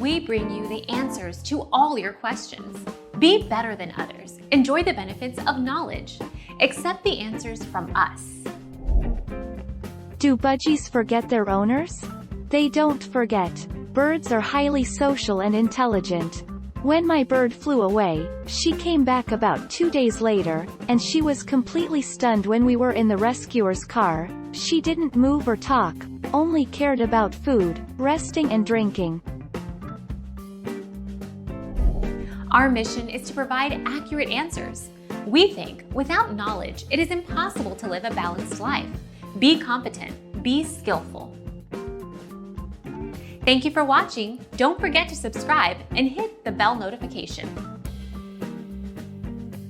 We bring you the answers to all your questions. Be better than others. Enjoy the benefits of knowledge. Accept the answers from us. Do budgies forget their owners? They don't forget. Birds are highly social and intelligent. When my bird flew away, she came back about 2 days later, and she was completely stunned when we were in the rescuer's car. She didn't move or talk, only cared about food, resting and drinking. Our mission is to provide accurate answers. We think without knowledge, it is impossible to live a balanced life. Be competent, be skillful. Thank you for watching. Don't forget to subscribe and hit the bell notification.